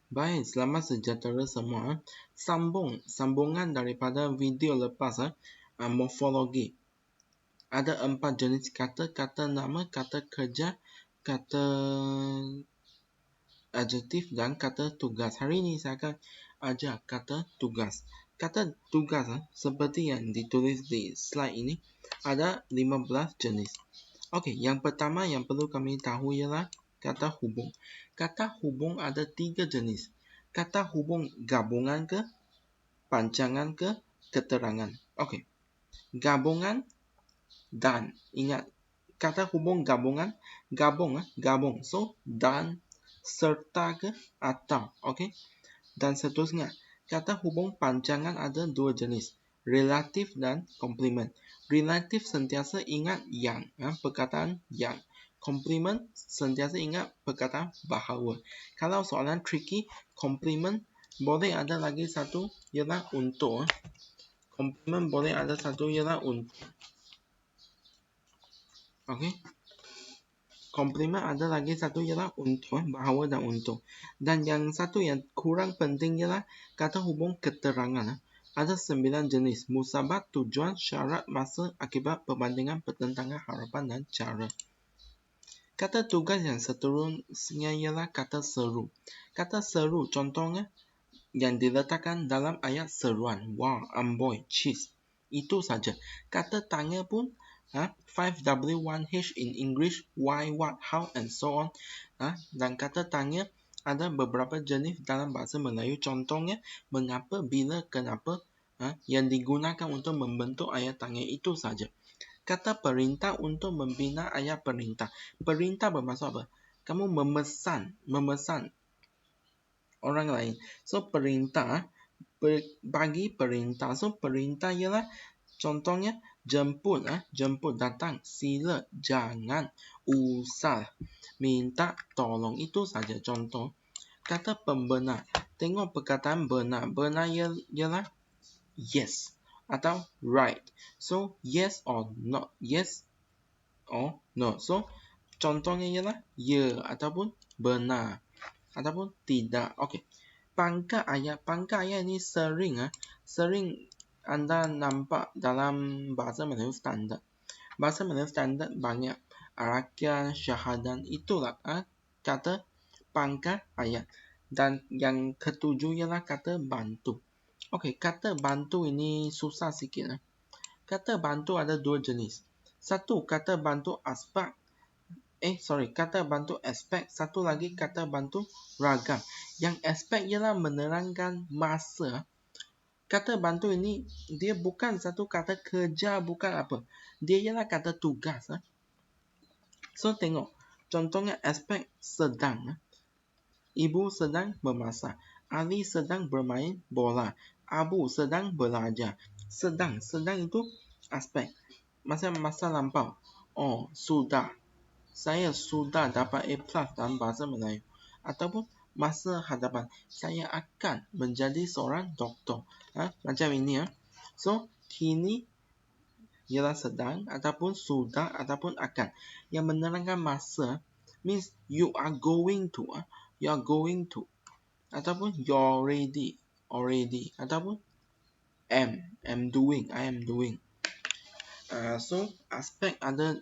Baik, selamat sejahtera semua. Sambungan daripada video lepas, morfologi. Ada 4 jenis kata: kata nama, kata kerja, kata adjektif dan kata tugas. Hari ini saya akan ajar kata tugas. Kata tugas seperti yang ditulis di slide ini ada 15 jenis. Okey, yang pertama yang perlu kami tahu ialah kata hubung. Kata hubung ada 3 jenis. Kata hubung gabungan ke, panjangan ke, keterangan. Okey. Gabungan dan. Ingat, kata hubung gabungan, gabung. So, dan, serta ke, atau. Okey. Dan seterusnya, kata hubung panjangan ada 2 jenis, relatif dan komplement. Relatif sentiasa ingat yang, perkataan yang. Komplement sentiasa ingat perkataan bahawa. Kalau soalan tricky, komplement boleh ada lagi satu ialah untuk. Komplement boleh ada satu ialah untuk. Okey. Komplement ada lagi satu ialah untuk, bahawa dan untuk. Dan yang satu yang kurang penting ialah kata hubung keterangan. Ada 9 jenis: musabab, tujuan, syarat, masa, akibat, perbandingan, pertentangan, harapan dan cara. Kata tugas yang seterusnya ialah kata seru. Kata seru contohnya yang diletakkan dalam ayat seruan. Wow, amboi, cheese. Itu saja. Kata tanya pun 5W1H in English, why, what, how and so on. Dan kata tanya ada beberapa jenis dalam bahasa Melayu. Contohnya mengapa, bila, kenapa, yang digunakan untuk membentuk ayat tanya. Itu saja. Kata perintah untuk membina ayat perintah. Perintah bermaksud apa? Kamu memesan orang lain. So, perintah, bagi perintah. So, perintah ialah contohnya jemput, datang, sila, jangan, usah, minta, tolong. Itu saja contoh. Kata pembenar. Tengok perkataan benar. Benar ialah yes atau right. So, yes or not. Yes or no. So, contohnya ialah ya ataupun benar ataupun tidak. Okey. Pangkat ayat ini sering anda nampak dalam bahasa Melayu standard. Bahasa Melayu standard banyak arakan, syahadan. Itulah kata pangkat ayat. Dan yang ketujuh ialah kata bantu. Okey, kata bantu ini susah sikit. Kata bantu ada 2 jenis. Satu, kata bantu aspek. Kata bantu aspek. Satu lagi kata bantu ragam. Yang aspek ialah menerangkan masa. Kata bantu ini dia bukan satu kata kerja, bukan apa. Dia ialah kata tugas. So, tengok. Contohnya aspek sedang. Ibu sedang memasak. Ali sedang bermain bola. Abu sedang belajar. Sedang itu aspek. Masa lampau. Oh, sudah. Saya sudah dapat A+ dalam bahasa Melayu. Ataupun masa hadapan. Saya akan menjadi seorang doktor. Macam ini. So, kini ialah sedang ataupun sudah ataupun akan. Yang menerangkan masa means you are going to. You are going to. Ataupun you're already. Ataupun am doing. I am doing. So, aspek ada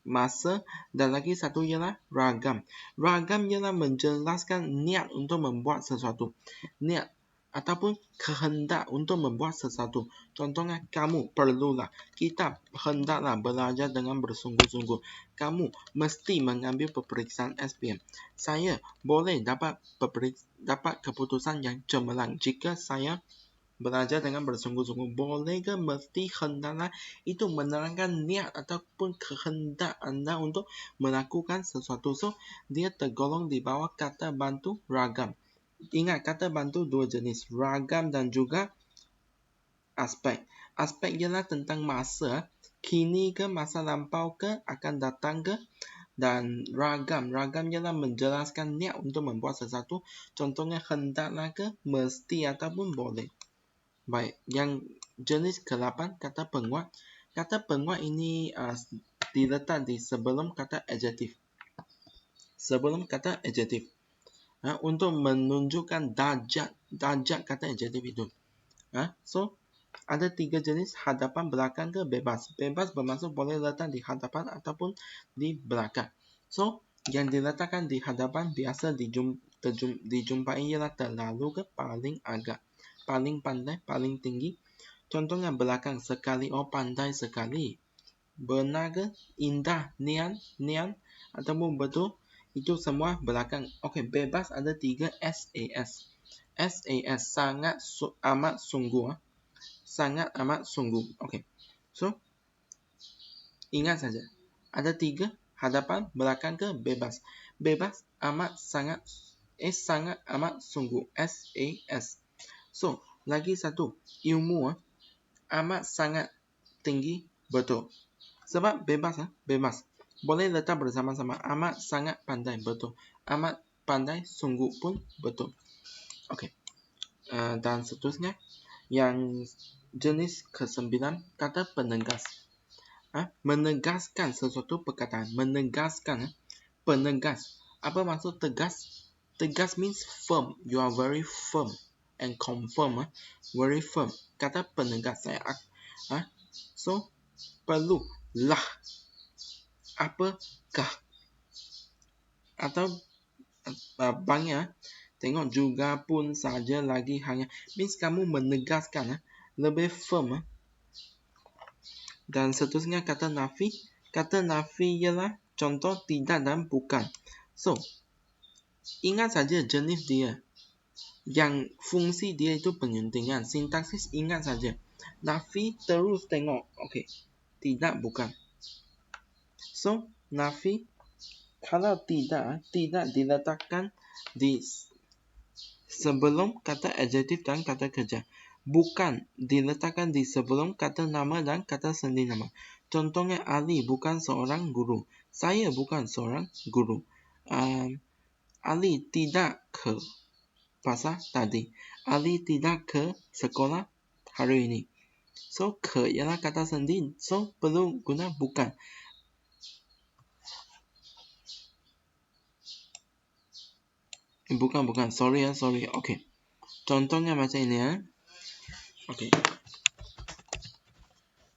masa dan lagi satu ialah ragam. Ragam ialah menjelaskan niat untuk membuat sesuatu. Niat ataupun kehendak untuk membuat sesuatu. Contohnya, kamu perlulah. Kita hendaklah belajar dengan bersungguh-sungguh. Kamu mesti mengambil peperiksaan SPM. Saya boleh dapat keputusan yang cemerlang jika saya belajar dengan bersungguh-sungguh. Boleh ke, mesti, hendaklah. Itu menerangkan niat ataupun kehendak anda untuk melakukan sesuatu. So, dia tergolong di bawah kata bantu ragam. Ingat, kata bantu 2 jenis, ragam dan juga aspek. Aspek ialah tentang masa, kini ke, masa lampau ke, akan datang ke. Dan ragam ialah menjelaskan niat untuk membuat sesuatu. Contohnya hendaklah ke, mesti ataupun boleh. Baik, yang jenis ke-8 kata penguat. Kata penguat ini diletak di sebelum kata adjektif. Sebelum kata adjektif. untuk menunjukkan darjat kata adjektif itu. So ada 3 jenis, hadapan, belakang ke bebas. Bebas bermaksud boleh letak di hadapan ataupun di belakang. So yang diletakkan di hadapan biasa dijumpai ialah terlalu ke, paling agak, paling pandai, paling tinggi. Contohnya belakang sekali, pandai sekali. Benar ke, indah, nian ataupun betul, itu semua belakang. Bebas ada 3 SAS. SAS sangat amat sungguh. Sangat amat sungguh. So ingat saja, ada 3, hadapan, belakang ke bebas. Bebas amat sangat amat sungguh, SAS. So lagi satu, ilmu amat sangat tinggi, betul. Sebab bebas boleh letak bersama-sama. Amat sangat pandai, betul. Amat pandai sungguh pun betul. Dan seterusnya, yang jenis ke-9, kata penegas. Menegaskan sesuatu perkataan. Menegaskan, penegas. Apa maksud tegas? Tegas means firm. You are very firm and confirm. Very firm. Kata penegas. So perlu lah. Apakah? Atau banyak. Tengok juga, pun, saja, lagi, hanya. Means kamu menegaskan, lebih firm. Dan seterusnya kata nafi. Kata nafi ialah contoh tidak dan bukan. So ingat saja jenis dia. Yang fungsi dia itu penyuntingan. Sintaksis ingat saja. Nafi terus tengok. Tidak, bukan. So nafi, kalau tidak diletakkan di sebelum kata adjektif dan kata kerja. Bukan diletakkan di sebelum kata nama dan kata sendi nama. Contohnya, Ali bukan seorang guru. Saya bukan seorang guru. Ali tidak ke pasar tadi. Ali tidak ke sekolah hari ini. So ke ialah kata sendi. So perlu guna bukan. Bukan. Sorry. Contohnya macam ini ya.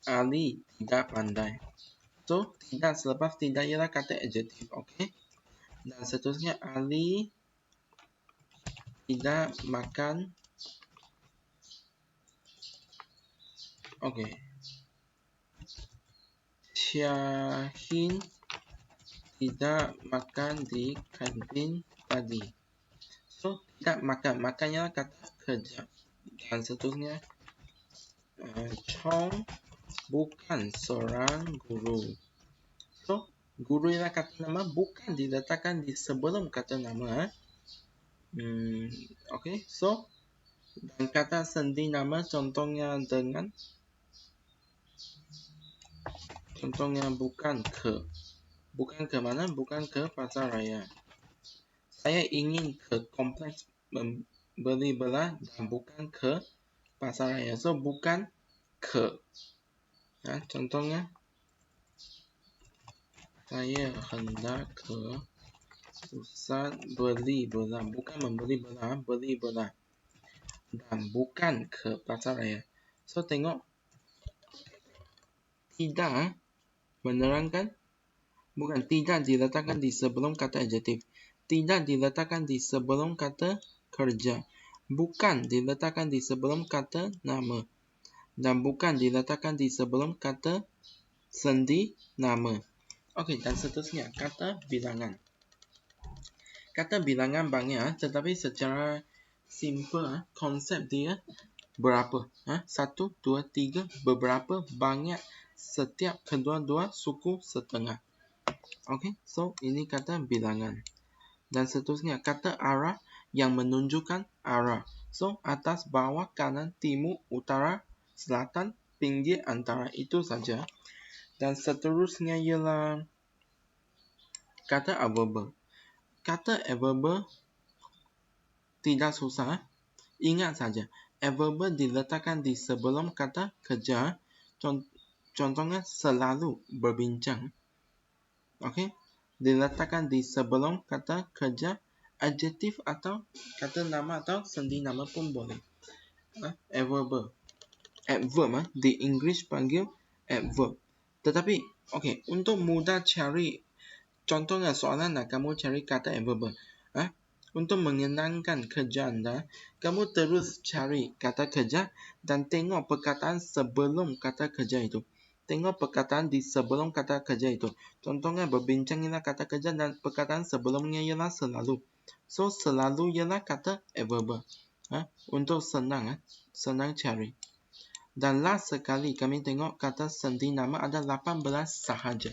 Ali tidak pandai. So tidak selepas tidak ialah kata adjektif. Dan seterusnya, Ali tidak makan. Syahin tidak makan di kantin tadi. So tidak makan. Makannya kata kerja. Dan seterusnya, Chong bukan seorang guru. So guru ialah kata nama, bukan diletakkan di sebelum kata nama. So dan kata sendi nama contohnya dengan, contohnya bukan ke. Bukan ke mana? Bukan ke pasar raya. Saya ingin ke kompleks beli belah dan bukan ke pasar raya. So bukan ke. Contohnya, saya hendak ke pusat beli belah. Bukan membeli belah, beli belah. Dan bukan ke pasar raya. So tengok, tidak menerangkan. Bukan, tidak diletakkan di sebelum kata adjektif. Tidak diletakkan di sebelum kata kerja. Bukan diletakkan di sebelum kata nama. Dan bukan diletakkan di sebelum kata sendi nama. Dan seterusnya, kata bilangan. Kata bilangan banyak, tetapi secara simple, konsep dia berapa? 1, 2, 3, beberapa, banyak, setiap, kedua-dua, suku, setengah. So ini kata bilangan. Dan seterusnya, kata arah yang menunjukkan arah. So atas, bawah, kanan, timur, utara, selatan, pinggir, antara, itu saja. Dan seterusnya ialah kata adverb. Kata adverb tidak susah. Ingat saja, adverb diletakkan di sebelum kata kerja. Contohnya, selalu berbincang. Diletakkan di sebelum kata kerja. adjektif atau kata nama atau sendi nama pun boleh. Adverb. Adverb di English panggil adverb. Tetapi okey, untuk mudah cari, contohnya soalan kamu cari kata adverb. Untuk menyenangkan kerja Anda, kamu terus cari kata kerja dan tengok perkataan sebelum kata kerja itu. Tengok perkataan di sebelum kata kerja itu. Contohnya berbincang ialah kata kerja dan perkataan sebelumnya ialah selalu. So selalu ialah kata adverb. Untuk senang cari. Dan last sekali kami tengok kata sendi nama ada 18 sahaja.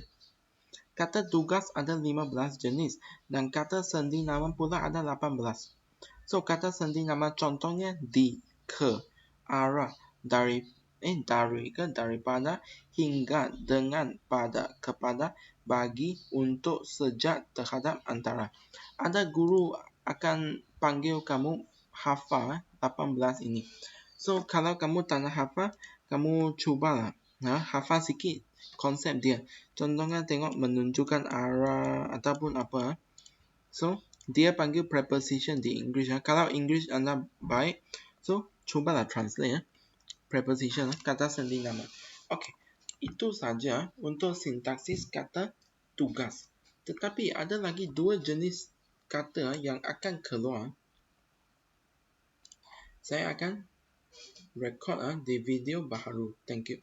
Kata tugas ada 15 jenis dan kata sendi nama pula ada 18. So kata sendi nama contohnya di, ke, arah, dari ke, daripada, hingga, dengan, pada, kepada, bagi, untuk, sejak, terhadap, antara. Ada guru akan panggil kamu hafal 18 ini. So kalau kamu tak nak hafal, kamu cubalah hafal sikit konsep dia. Contohnya tengok menunjukkan arah ataupun apa. So dia panggil preposition di English. Kalau English anda baik, so cubalah translate preposition, kata sendi nama. Okey, itu saja untuk sintaksis kata tugas. Tetapi ada lagi dua jenis kata yang akan keluar. Saya akan record di video baharu. Thank you.